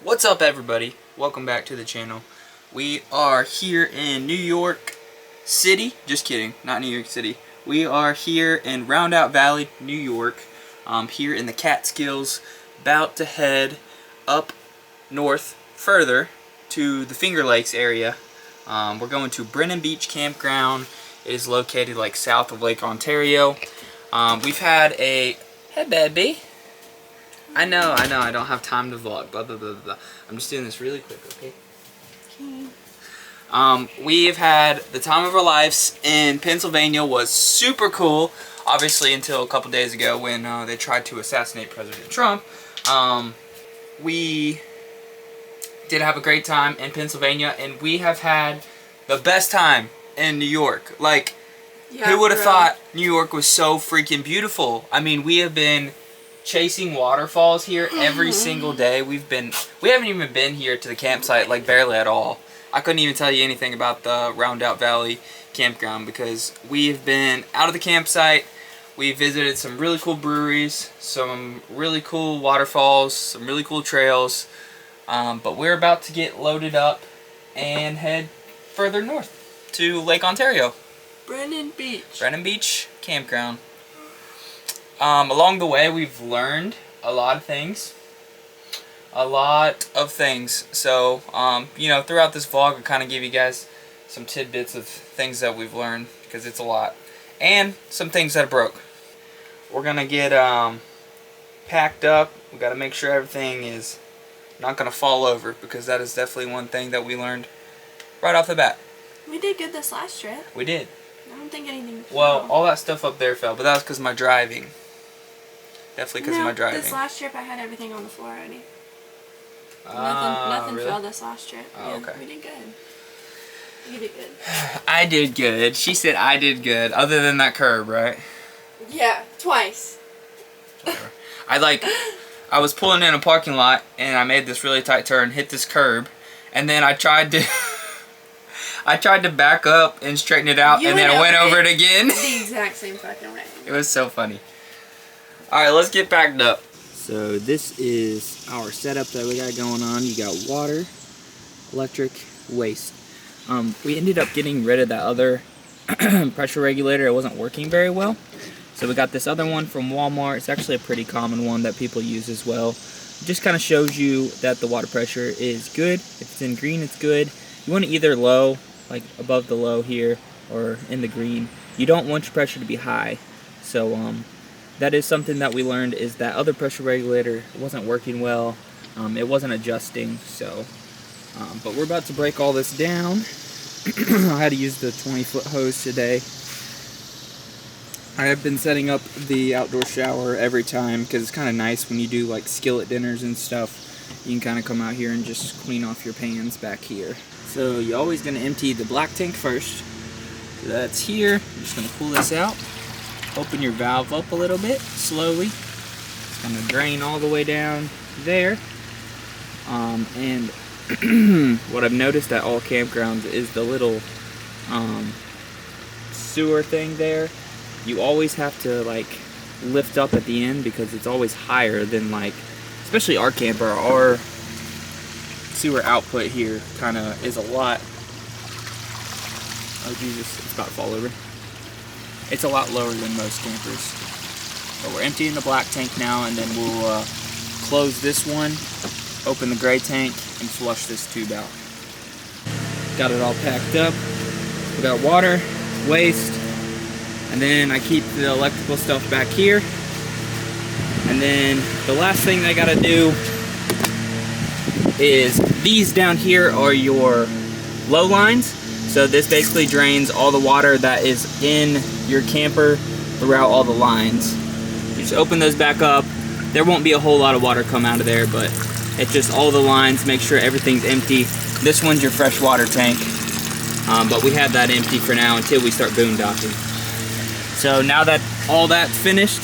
What's up, everybody? Welcome back to the channel. We are here in New York City. Just kidding, not New York City. We are here in Roundout Valley, New York, here in the Catskills, about to head up north further to the Finger Lakes area. We're going to Brennan Beach Campground. It is located like south of Lake Ontario. We've had a... Hey, baby. I know, I don't have time to vlog, blah, blah, blah, blah. I'm just doing this really quick, okay? We've had the time of our lives in Pennsylvania. Was super cool, obviously, until a couple days ago when they tried to assassinate President Trump. We did have a great time in Pennsylvania, and we have had the best time in New York. Like, yeah, who would have thought New York was so freaking beautiful? I mean, we have been chasing waterfalls here every single day. We haven't even been here to the campsite, like, barely at all. I couldn't even tell you anything about the Roundout Valley campground because we've been out of the campsite. We visited some really cool breweries, some really cool waterfalls, some really cool trails, but we're about to get loaded up and head further north to Lake Ontario. Brennan Beach Campground. Along the way, we've learned a lot of things. So, you know, throughout this vlog, I'll kind of give you guys some tidbits of things that we've learned, because it's a lot. And some things that broke. We're going to get packed up. We got to make sure everything is not going to fall over, because that is definitely one thing that we learned right off the bat. We did good this last trip. We did. I don't think anything fell. Well, all that stuff up there fell, but that was because of my driving. Definitely because of my driving. This last trip I had everything on the floor already. Nothing really? Fell this last trip. Oh, yeah, okay. We did good. You did good. I did good. She said I did good. Other than that curb, right? Yeah, twice. I was pulling in a parking lot and I made this really tight turn, hit this curb, and then I tried to back up and straighten it out, and then I went over it again. The exact same fucking way. It was so funny. Alright, let's get backed up. So this is our setup that we got going on. You got water, electric, waste. We ended up getting rid of that other pressure regulator. It wasn't working very well. So we got this other one from Walmart. It's actually a pretty common one that people use as well. It just kind of shows you that the water pressure is good. If it's in green, it's good. You want it either low, like above the low here, or in the green. You don't want your pressure to be high. So that is something that we learned, is that other pressure regulator wasn't working well. It wasn't adjusting. So but we're about to break all this down. I had to use the 20-foot hose today. I have been setting up the outdoor shower every time because it's kind of nice when you do like skillet dinners and stuff. You can kind of come out here and just clean off your pans back here. So you're always going to empty the black tank first. So that's here. I'm just going to pull this out. Open your valve up a little bit slowly. It's going to drain all the way down there. And what I've noticed at all campgrounds is the little sewer thing there. You always have to like lift up at the end because it's always higher than, like, especially our camper. Our sewer output here kind of is a lot. Oh Jesus, it's about to fall over. It's a lot lower than most campers. But we're emptying the black tank now, and then we'll close this one, open the gray tank, and flush this tube out. Got it all packed up. We got water, waste, and then I keep the electrical stuff back here. And then the last thing I gotta do is these down here are your low lines. So this basically drains all the water that is in your camper throughout all the lines. You just open those back up. There won't be a whole lot of water come out of there, but it's just all the lines, make sure everything's empty. This one's your fresh water tank, but we have that empty for now until we start boondocking. So now that all that's finished,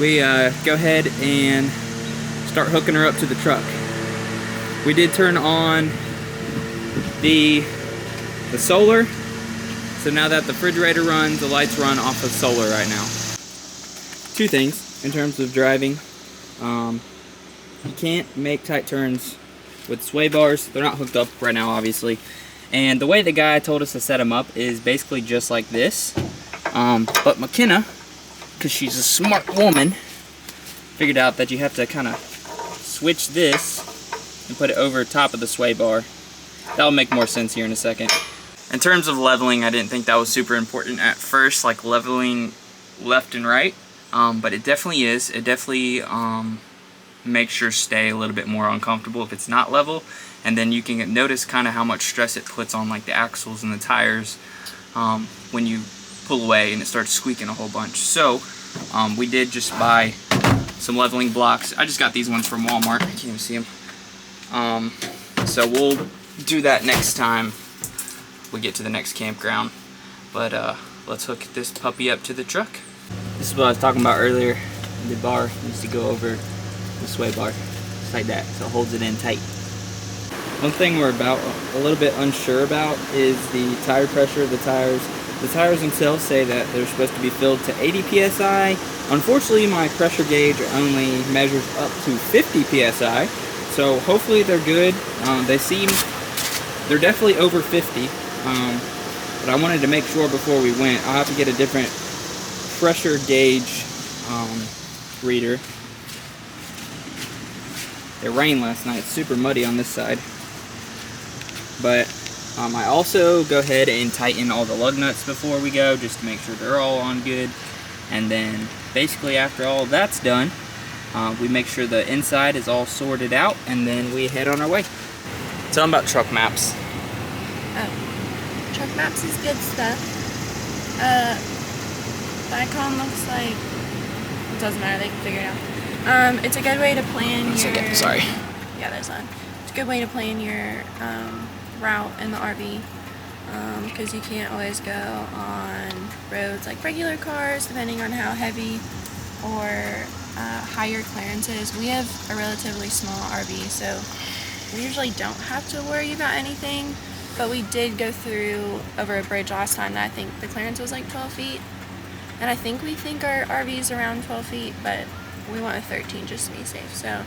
we go ahead and start hooking her up to the truck. We did turn on the solar, so now that the refrigerator runs, the lights run off of solar right now. Two things in terms of driving. You can't make tight turns with sway bars. They're not hooked up right now, obviously. And the way the guy told us to set them up is basically just like this. But McKenna, because she's a smart woman, figured out that you have to kind of switch this and put it over top of the sway bar. That'll make more sense here in a second. In terms of leveling, I didn't think that was super important at first, like leveling left and right. But it definitely is. It definitely makes your stay a little bit more uncomfortable if it's not level. And then you can notice kind of how much stress it puts on like the axles and the tires when you pull away and it starts squeaking a whole bunch. So we did just buy some leveling blocks. I just got these ones from Walmart. I can't even see them. So we'll do that next time we get to the next campground. But let's hook this puppy up to the truck. This is what I was talking about earlier. The bar needs to go over the sway bar, just like that, so it holds it in tight. One thing we're a little bit unsure about is the tire pressure of the tires. The tires themselves say that they're supposed to be filled to 80 psi. Unfortunately, my pressure gauge only measures up to 50 psi, so hopefully they're good. They're definitely over 50, but I wanted to make sure before we went. I'll have to get a different pressure gauge reader. It rained last night. It's super muddy on this side. But I also go ahead and tighten all the lug nuts before we go, just to make sure they're all on good. And then basically after all that's done, we make sure the inside is all sorted out, and then we head on our way. Tell them about truck maps. Oh, truck maps is good stuff. The icon looks like, it doesn't matter, they can figure it out. It's a good way to plan your... Sorry. Yeah, there's one. It's a good way to plan your route in the RV, because you can't always go on roads like regular cars, depending on how heavy or higher clearance is. We have a relatively small RV, so we usually don't have to worry about anything, but we did go through over a bridge last time that I think the clearance was like 12 feet. And I think we think our RV is around 12 feet, but we went with 13 just to be safe. So,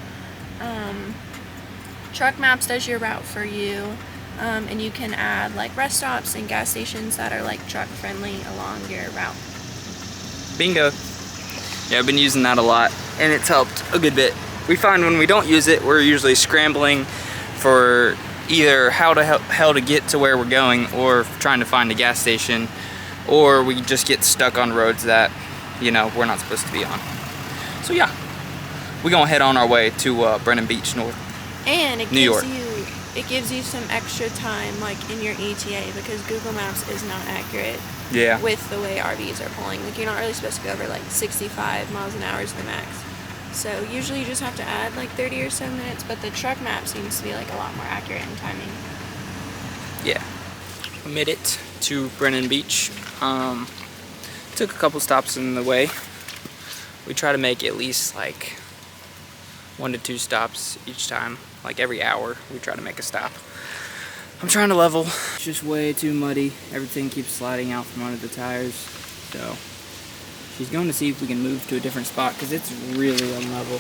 Truck Maps does your route for you, and you can add like rest stops and gas stations that are like truck friendly along your route. Bingo. Yeah, I've been using that a lot, and it's helped a good bit. We find when we don't use it, we're usually scrambling for either how the hell to get to where we're going, or trying to find a gas station, or we just get stuck on roads that, you know, we're not supposed to be on. So yeah, we're gonna head on our way to Brennan Beach, And it New York. gives you some extra time, like in your ETA, because Google Maps is not accurate. Yeah. With the way RVs are pulling, like you're not really supposed to go over like 65 miles an hour is the max. So usually you just have to add like 30 or so minutes, but the truck map seems to be like a lot more accurate in timing. Yeah. We made it to Brennan Beach. Took a couple stops in the way. We try to make at least like 1 to 2 stops each time. Like every hour we try to make a stop. I'm trying to level. It's just way too muddy. Everything keeps sliding out from under the tires. So she's going to see if we can move to a different spot, because it's really unlevel.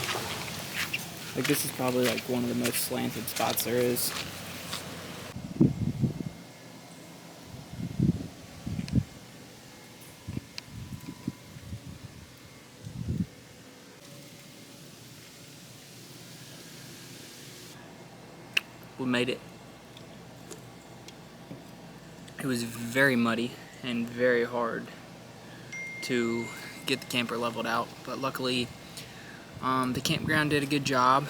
Like this is probably like one of the most slanted spots there is. We made it. It was very muddy and very hard to get the camper leveled out, but luckily the campground did a good job.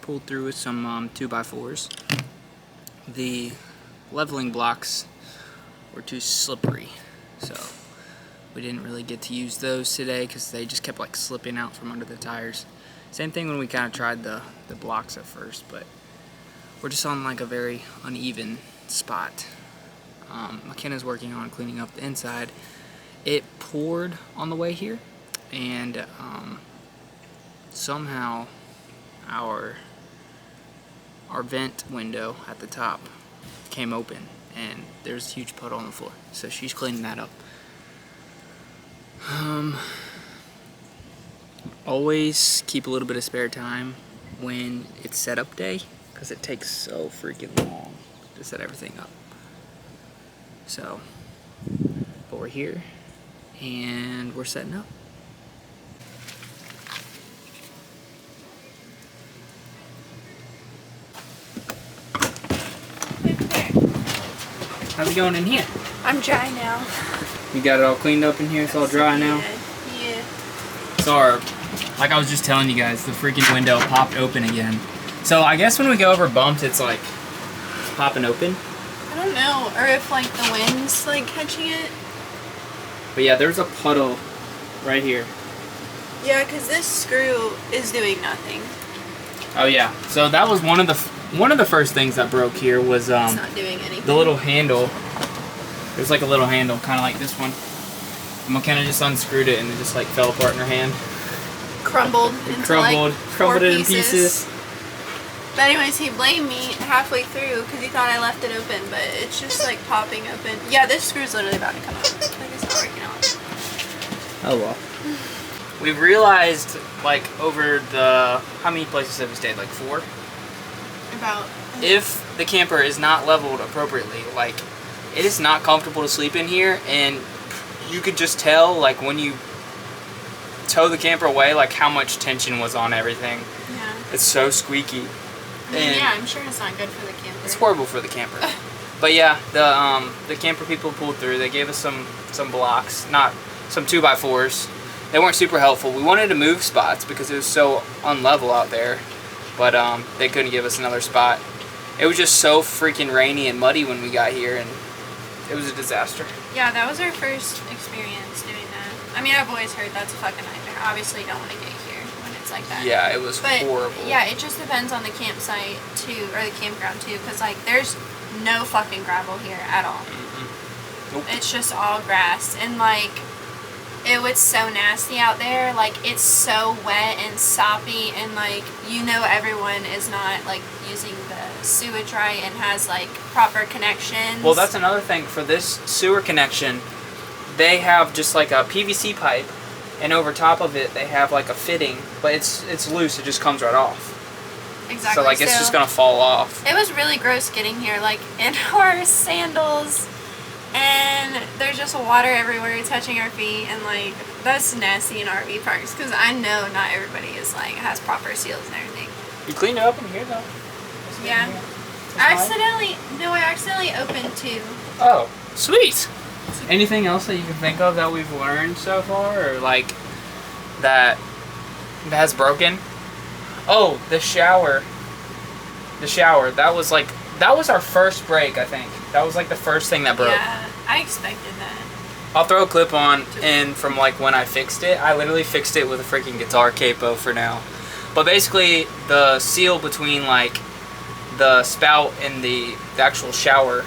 Pulled through with some 2x4s. The leveling blocks were too slippery, so we didn't really get to use those today because they just kept like slipping out from under the tires. Same thing when we kind of tried the blocks at first, but we're just on like a very uneven spot. McKenna's working on cleaning up the inside. It poured on the way here, and somehow our vent window at the top came open, and there's a huge puddle on the floor. So she's cleaning that up. Always keep a little bit of spare time when it's setup day, because it takes so freaking long to set everything up. So, but we're here and we're setting up. How's it going in here? I'm dry now. You got it all cleaned up in here? It's all dry now? Yeah. So like I was just telling you guys, the freaking window popped open again. So I guess when we go over bumps, it's like popping open. I don't know, or if like the wind's like catching it. But yeah, there's a puddle right here. Yeah, because this screw is doing nothing. Oh yeah, so that was one of the first things that broke here was It's not doing anything. the little handle. There's like a little handle, kind of like this one. And McKenna just unscrewed it and it just like fell apart in her hand. Crumbled Crumbled it in pieces. But anyways, he blamed me halfway through because he thought I left it open, but it's just like popping open. Yeah, this screw's literally about to come out. Like it's not working out. Oh well. We've realized, like, over the, how many places have we stayed? Like 4? About. If the camper is not leveled appropriately, like, it is not comfortable to sleep in here, and you could just tell, like, when you tow the camper away, like, how much tension was on everything. Yeah. It's so squeaky. And yeah, I'm sure it's not good for the camper. it's horrible for the camper. But yeah, the camper people pulled through. They gave us some blocks, not some 2x4s. They weren't super helpful. We wanted to move spots because it was so unlevel out there, but they couldn't give us another spot. It was just so freaking rainy and muddy when we got here, and it was a disaster. Yeah, that was our first experience doing that. I mean, I've always heard that's a fucking nightmare. Obviously, you don't want to get here when it's like that. Yeah, it was horrible. Yeah, it just depends on the campsite too, or the campground too, because like there's no fucking gravel here at all. Nope. It's just all grass, and like it was so nasty out there. Like it's so wet and soppy, and like you know everyone is not like using the sewage right and has like proper connections. Well, that's another thing. For this sewer connection, they have just like a PVC pipe, and over top of it they have like a fitting, but it's loose. It just comes right off. Exactly. So like it's just gonna fall off. It was really gross getting here, like in our sandals, and there's just water everywhere touching our feet, and like that's nasty in RV parks because I know not everybody is like has proper seals and everything. You cleaned it up in here though. Yeah. I accidentally opened 2. Oh, sweet. Anything else that you can think of that we've learned so far, or like that has broken? Oh, the shower. The shower. That was our first break, I think. That was like the first thing that broke. Yeah, I expected that. I'll throw a clip on, and from like when I fixed it, I literally fixed it with a freaking guitar capo for now. But basically, the seal between like the spout and the actual shower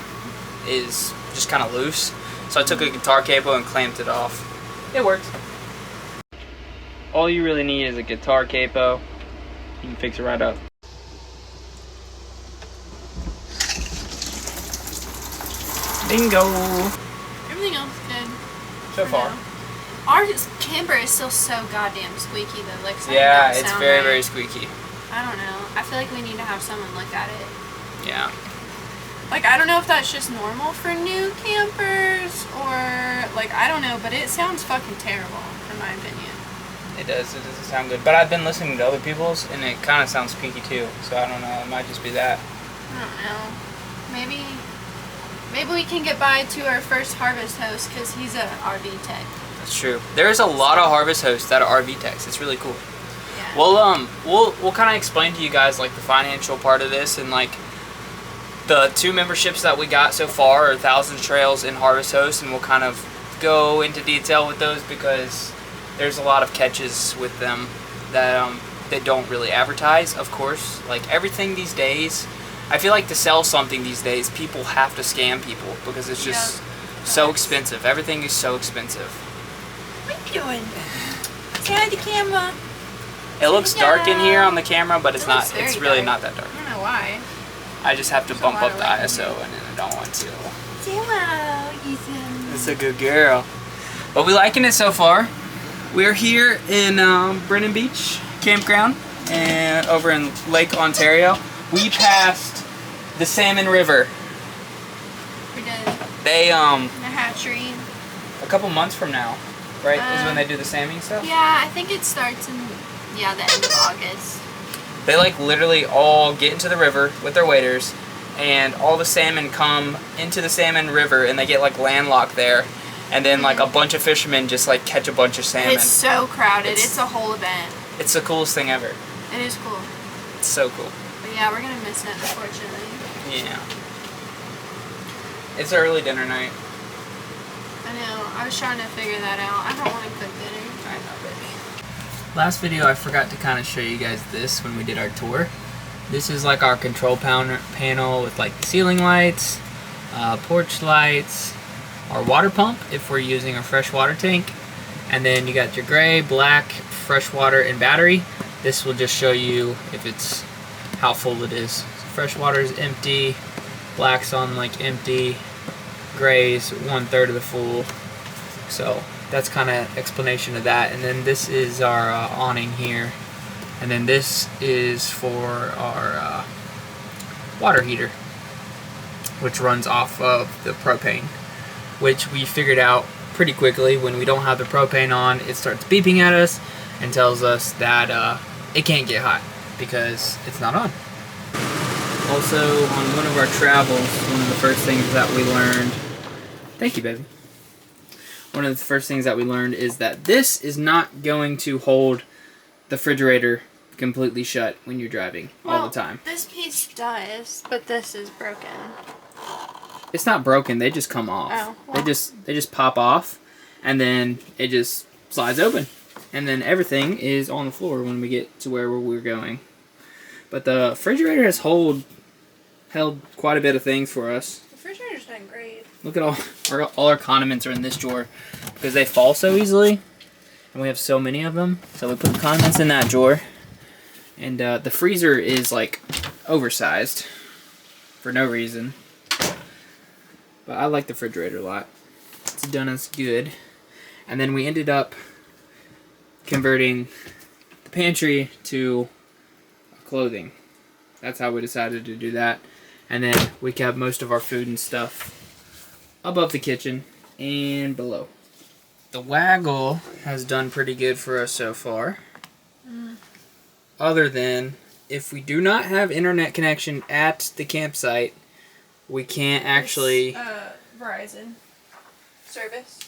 is just kind of loose. So I took a guitar capo and clamped it off. It worked. All you really need is a guitar capo. You can fix it right up. Bingo! Everything else is good. So far. now. Our camper is still so goddamn squeaky though. Like Yeah, it's very, very squeaky. I don't know. I feel like we need to have someone look at it. Yeah. Like, I don't know if that's just normal for new campers or, like, I don't know, but it sounds fucking terrible, in my opinion. It does. It doesn't sound good. But I've been listening to other people's, and it kind of sounds squeaky too. So I don't know. It might just be that. I don't know. Maybe we can get by to our first harvest host because he's an RV tech. That's true. There's a lot of harvest hosts that are RV techs. It's really cool. Yeah. Well, we'll kind of explain to you guys like the financial part of this, and like the 2 memberships that we got so far are Thousand Trails and Harvest Host, and we'll kind of go into detail with those because there's a lot of catches with them that they don't really advertise. Of course, like everything these days, I feel like to sell something these days, people have to scam people because it's just so expensive. Everything is so expensive. What are you doing? Say hi to the camera. It looks dark in here on the camera, but it's not. It's really not that dark. I don't know why. I just have to bump up the ISO, and I don't want to. Hello, Ethan. It's a good girl. But we're liking it so far. We're here in Brennan Beach Campground and over in Lake Ontario. we passed the Salmon River. We did. They, The hatchery. a couple months from now, right, is when they do the salmon stuff? Yeah, I think it starts in, the end of August. They like literally all get into the river with their waders, and all the salmon come into the Salmon River, and they get like landlocked there, and then like a bunch of fishermen just like catch a bunch of salmon. It's so crowded. It's a whole event. It's the coolest thing ever. It is cool. It's so cool. But yeah, we're gonna miss it, unfortunately. Yeah. It's early dinner night. I know. I was trying to figure that out. I don't want to cook dinner. I know, baby. Last video, I forgot to kind of show you guys this when we did our tour. This is like our control panel with like the ceiling lights, porch lights, our water pump if we're using a fresh water tank, and then you got your gray, black, fresh water, and battery. This will just show you if it's how full it is. So fresh water is empty, black's on like empty, gray's 1/3 of the full. So that's kind of explanation of that. And then this is our awning here. And then this is for our water heater, which runs off of the propane, which we figured out pretty quickly. When we don't have the propane on, it starts beeping at us and tells us that it can't get hot because it's not on. Also, on one of our travels, one of the first things that we learned, thank you, baby. One of the first things that we learned is that this is not going to hold the refrigerator completely shut when you're driving all the time. This piece does, but this is broken. It's not broken, they just come off. Oh, well. They just pop off, and then it just slides open. And then everything is on the floor when we get to where we're going. But the refrigerator has held quite a bit of things for us. The refrigerator's done great. Look at all our condiments are in this drawer because they fall so easily, and we have so many of them. So we put the condiments in that drawer. And the freezer is like oversized for no reason. But I like the refrigerator a lot. It's done us good. And then we ended up converting the pantry to clothing. That's how we decided to do that. And then we kept most of our food and stuff above the kitchen and below. The Waggle has done pretty good for us so far. Other than if we do not have internet connection at the campsite, we can't actually... It's, Verizon service.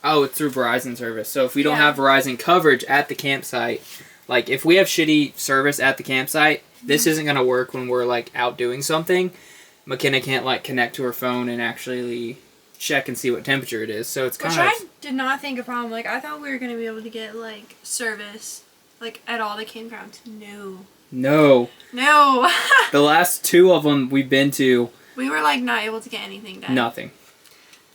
Oh, it's through Verizon service. So if we don't have Verizon coverage at the campsite, like if we have shitty service at the campsite, this isn't going to work when we're like out doing something. McKenna can't like connect to her phone and actually check and see what temperature it is. So it's kind of... Which I did not think a problem. Like I thought we were going to be able to get like service like at all the campgrounds. No. The last 2 of them we've been to, we were like not able to get anything done. nothing.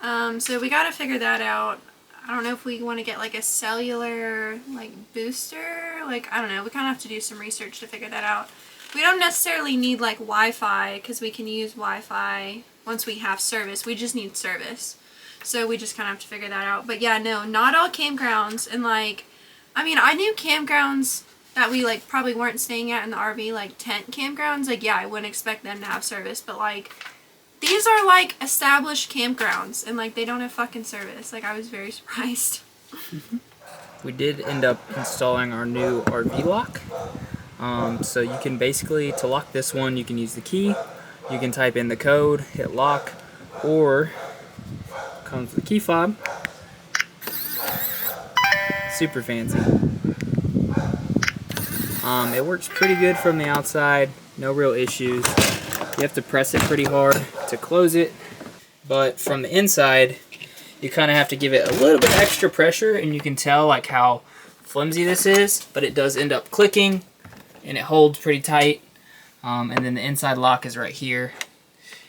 So we got to figure that out. I don't know if we want to get like a cellular like booster. Like I don't know. We kind of have to do some research to figure that out. We don't necessarily need like Wi-Fi because we can use Wi-Fi once we have service. We just need service. So we just kind of have to figure that out. But yeah, no, not all campgrounds. And like, I mean, I knew campgrounds that we like probably weren't staying at in the RV, like tent campgrounds. Like yeah, I wouldn't expect them to have service. But like, these are like established campgrounds and like they don't have fucking service. Like I was very surprised. We did end up installing our new RV lock. So you can basically, to lock this one, you can use the key, you can type in the code, hit lock, or comes with the key fob. Super fancy. It works pretty good from the outside, no real issues. You have to press it pretty hard to close it, but from the inside, you kind of have to give it a little bit extra pressure, and you can tell like how flimsy this is, but it does end up clicking. And it holds pretty tight, and then the inside lock is right here.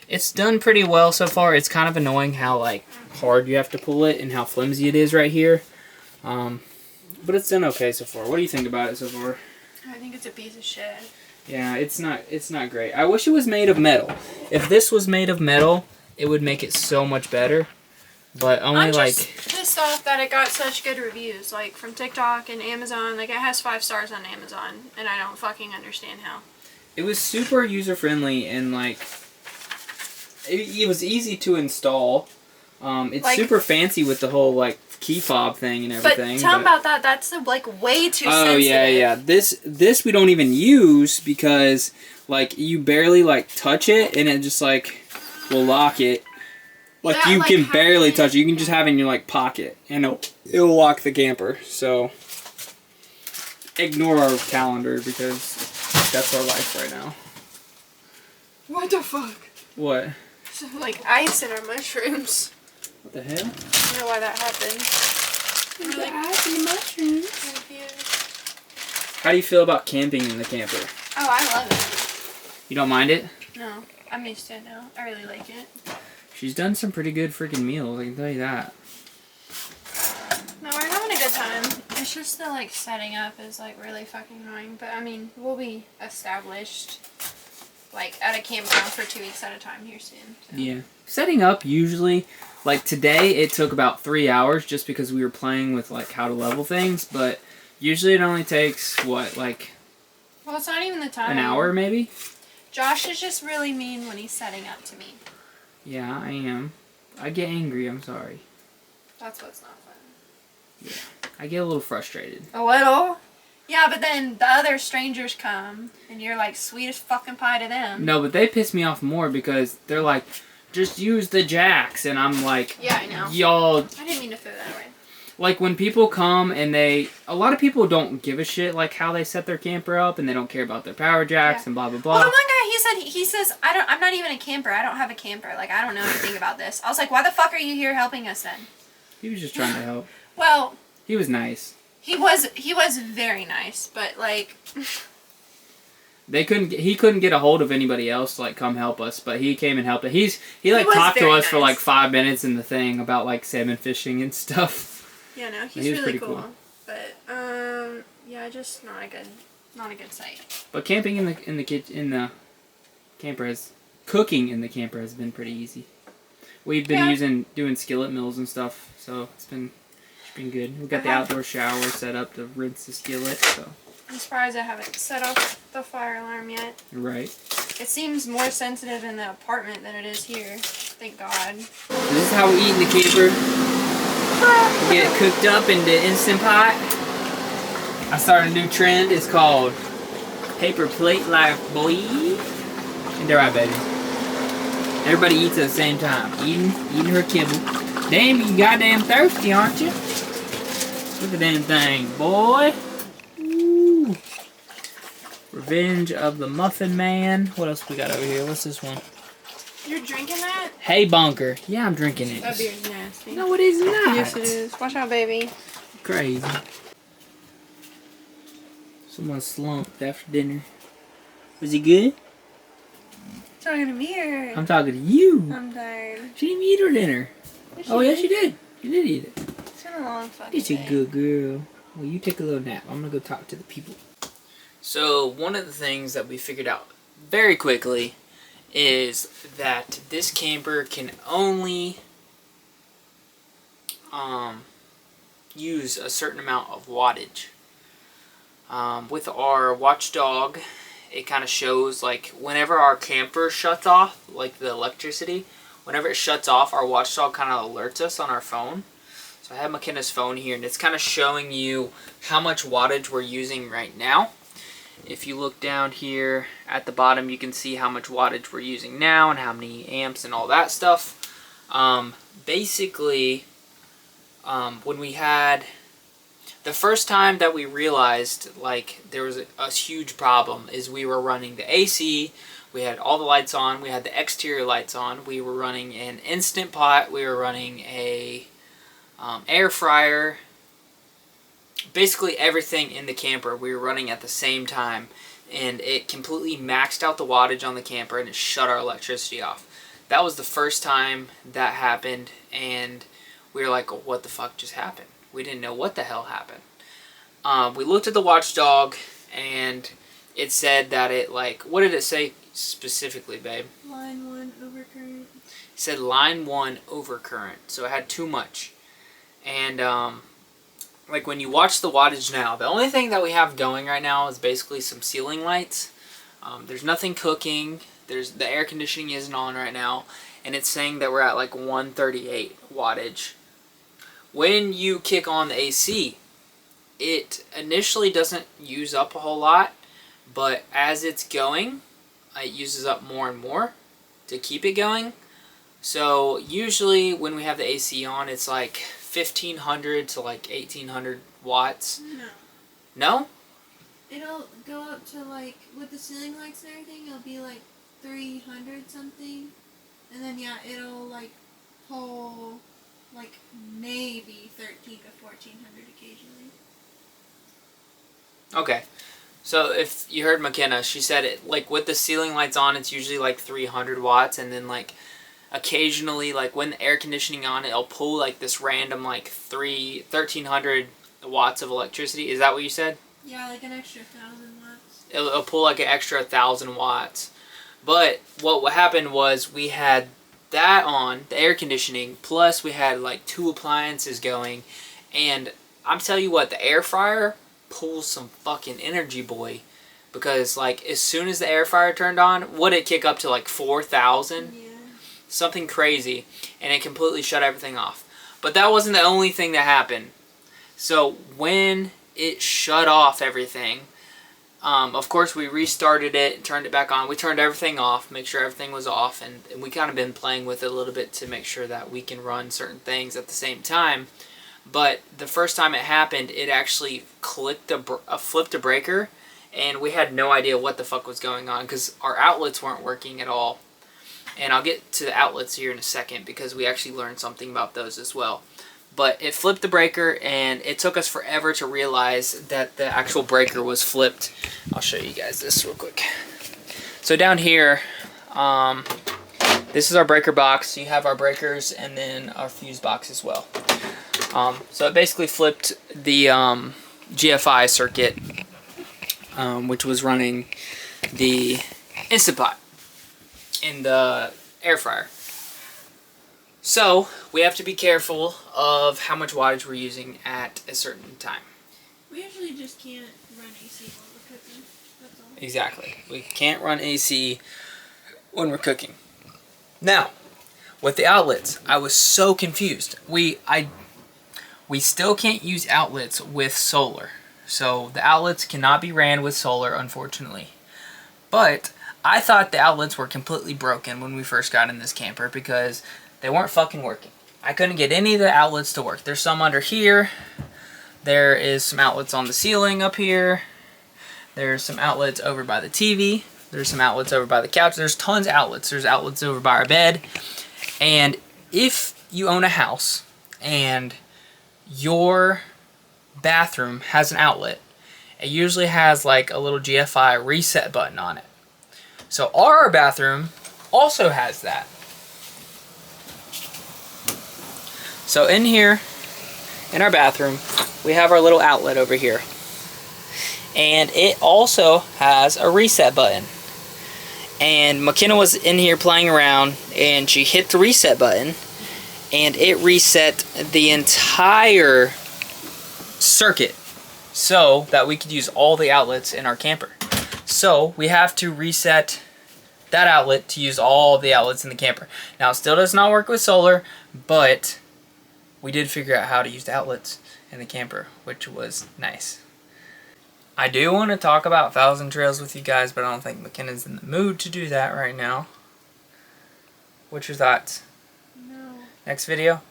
It's done pretty well so far. It's kind of annoying how like hard you have to pull it and how flimsy it is right here, but it's done okay so far. What do you think about it so far? I think it's a piece of shit. Yeah, it's not great. I wish it was made of metal. If this was made of metal, it would make it so much better. But only I'm like... just pissed off that it got such good reviews, like from TikTok and Amazon. Like it has 5 stars on Amazon, and I don't fucking understand how. It was super user friendly and like it was easy to install. It's like, super fancy with the whole like key fob thing and everything. But tell them about that. That's like way too sensitive. Oh yeah. This we don't even use because like you barely like touch it and it just like will lock it. Like you can barely touch it. You can just have it in your like pocket and it'll lock the camper. So ignore our calendar because that's our life right now. What the fuck? What? So, like ice in our mushrooms. What the hell? I don't know why that happened. There's like ice in the mushrooms. How do you feel about camping in the camper? Oh, I love it. You don't mind it? No, I'm used to it now. I really like it. She's done some pretty good freaking meals, I can tell you that. No, we're having a good time. It's just the like setting up is like really fucking annoying. But I mean, we'll be established like at a campground for 2 weeks at a time here soon. So. Yeah. Setting up usually, like today it took about 3 hours just because we were playing with like how to level things, but usually it only takes what, like well, it's not even the time. An hour maybe? Josh is just really mean when he's setting up to me. Yeah, I am. I get angry, I'm sorry. That's what's not fun. Yeah. I get a little frustrated. A little? Yeah, but then the other strangers come, and you're like sweet as fucking pie to them. No, but they piss me off more because they're like, just use the jacks, and I'm like, yeah, I know. Y'all. I didn't mean to throw that away. Like when people come and a lot of people don't give a shit like how they set their camper up, and they don't care about their power jacks and blah blah blah. Well, the one guy he says I'm not even a camper. I don't have a camper. Like I don't know anything about this. I was like, why the fuck are you here helping us then? He was just trying to help. Well, he was nice. He was very nice, but like he couldn't get a hold of anybody else to like come help us, but he came and helped us. He talked to us for like 5 minutes in the thing about like salmon fishing and stuff. Yeah, no, he's really cool. But yeah, just not a good sight. But camping in the camper cooking in the camper has been pretty easy. We've been doing skillet meals and stuff, so it's been good. We got the outdoor shower set up to rinse the skillet, so. I'm surprised I haven't set off the fire alarm yet. Right. It seems more sensitive in the apartment than it is here. Thank God. So this is how we eat in the camper. We get it cooked up in the Instant Pot. I started a new trend. It's called Paper Plate Life, boy. And they're right, baby. Everybody eats at the same time. Eating her kibble. Damn, you goddamn thirsty, aren't you? Look at that thing, boy. Ooh. Revenge of the Muffin Man. What else we got over here? What's this one? You're drinking that? Hey, Bunker. Yeah, I'm drinking it. That beer's nasty. No, it is not. Yes, it is. Watch out, baby. Crazy. Someone slumped after dinner. Was he good? Talking to me or? I'm talking to you. I'm tired. She didn't even eat her dinner. Yes, she did. She did eat it. It's been a long fucking It's a good girl. Well, you take a little nap. I'm going to go talk to the people. So, one of the things that we figured out very quickly is that this camper can only use a certain amount of wattage. With our watchdog, it kind of shows like whenever our camper shuts off, like the electricity, whenever it shuts off, our watchdog kind of alerts us on our phone. So I have McKenna's phone here, and it's kind of showing you how much wattage we're using right now. If you look down here at the bottom, you can see how much wattage we're using now and how many amps and all that stuff. Basically, when we had the first time that we realized like there was a huge problem is we were running the AC, we had all the lights on, we had the exterior lights on, we were running an Instant Pot, we were running a air fryer. Basically everything in the camper we were running at the same time, and it completely maxed out the wattage on the camper and it shut our electricity off. That was the first time that happened, and we were like, what the fuck just happened? We didn't know what the hell happened. We looked at the watchdog and it said that it like, what did it say specifically, babe? Line 1 overcurrent. It said line 1 overcurrent, so it had too much. And like when you watch the wattage now, the only thing that we have going right now is basically some ceiling lights. There's nothing cooking. The air conditioning isn't on right now, and it's saying that we're at like 138 wattage. When you kick on the AC, it initially doesn't use up a whole lot, but as it's going, it uses up more and more to keep it going. So usually when we have the AC on, it's like 1500 to like 1800 watts. No. No? It'll go up to like, with the ceiling lights and everything, it'll be like 300 something. And then yeah, it'll like pull like maybe 13 to 1400 occasionally. Okay. So if you heard McKenna, she said it like with the ceiling lights on, it's usually like 300 watts, and then like occasionally, like when the air conditioning on, it'll pull like this random like 1300 watts of electricity. Is that what you said? Yeah, like an extra 1000 watts. It'll pull like an extra 1000 watts. But what happened was we had that on, the air conditioning, plus we had like 2 appliances going, and I'm telling you what, the air fryer pulls some fucking energy, boy. Because like as soon as the air fryer turned on, would it kick up to like 4000? Yeah. Something crazy, and it completely shut everything off. But that wasn't the only thing that happened. So when it shut off everything, of course we restarted it and turned it back on. We turned everything off, make sure everything was off, and we kind of been playing with it a little bit to make sure that we can run certain things at the same time. But the first time it happened, it actually flipped a breaker, and we had no idea what the fuck was going on because our outlets weren't working at all. And I'll get to the outlets here in a second because we actually learned something about those as well. But it flipped the breaker, and it took us forever to realize that the actual breaker was flipped. I'll show you guys this real quick. So down here, this is our breaker box. You have our breakers and then our fuse box as well. So it basically flipped the GFI circuit, which was running the Instant Pot in the air fryer. So we have to be careful of how much wattage we're using at a certain time. We usually just can't run AC while we're cooking. That's all. Exactly. We can't run AC when we're cooking. Now, with the outlets, I was so confused. We still can't use outlets with solar. So the outlets cannot be ran with solar, unfortunately. But I thought the outlets were completely broken when we first got in this camper because they weren't fucking working. I couldn't get any of the outlets to work. There's some under here. There is some outlets on the ceiling up here. There's some outlets over by the TV. There's some outlets over by the couch. There's tons of outlets. There's outlets over by our bed. And if you own a house and your bathroom has an outlet, it usually has like a little GFI reset button on it. So our bathroom also has that. So in here, in our bathroom, we have our little outlet over here. And it also has a reset button. And McKenna was in here playing around, and she hit the reset button, and it reset the entire circuit so that we could use all the outlets in our camper. So we have to reset that outlet to use all the outlets in the camper. Now it still does not work with solar, but we did figure out how to use the outlets in the camper, which was nice. I do want to talk about Thousand Trails with you guys, but I don't think McKenna's in the mood to do that right now. What's your thoughts? No. Next video?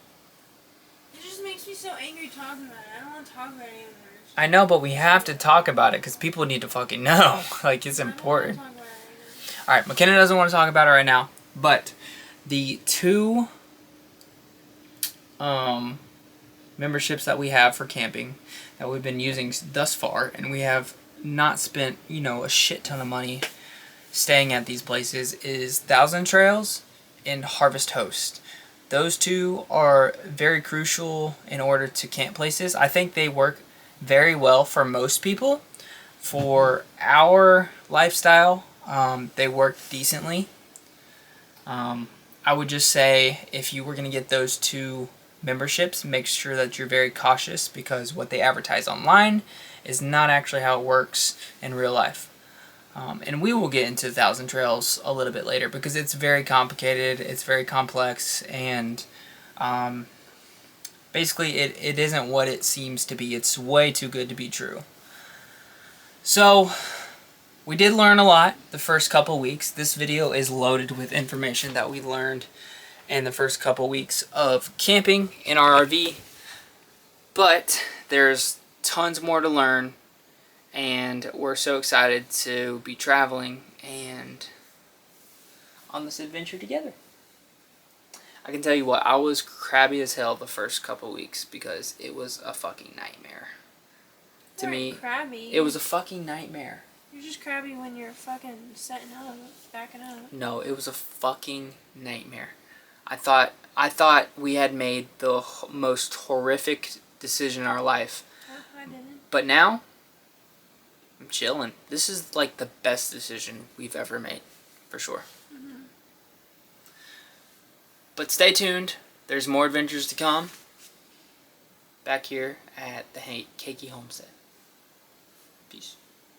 It just makes me so angry talking about it. I don't want to talk about it anymore. I know, but we have to talk about it because people need to fucking know. Like, it's important. I don't want to talk about it right Alright, McKenna doesn't want to talk about it right now, but the 2 memberships that we have for camping that we've been using thus far, and we have not spent, you know, a shit ton of money staying at these places, is Thousand Trails and Harvest Host. Those 2 are very crucial in order to camp places. I think they work very well for most people. For our lifestyle, they work decently. I would just say if you were going to get those 2 memberships, make sure that you're very cautious because what they advertise online is not actually how it works in real life. And we will get into Thousand Trails a little bit later because it's very complicated, it's very complex, and basically it isn't what it seems to be. It's way too good to be true. So, we did learn a lot the first couple weeks. This video is loaded with information that we learned in the first couple weeks of camping in our RV. But there's tons more to learn, and we're so excited to be traveling and on this adventure together. I can tell you what, I was crabby as hell the first couple weeks because it was a fucking nightmare. To me, crabby. It was a fucking nightmare. You're just crabby when you're fucking setting up, backing up. No, it was a fucking nightmare. I thought we had made the most horrific decision in our life. Oh, I didn't. But now, I'm chilling. This is like the best decision we've ever made, for sure. Mm-hmm. But stay tuned. There's more adventures to come. Back here at the Thekageyhomestead. Peace.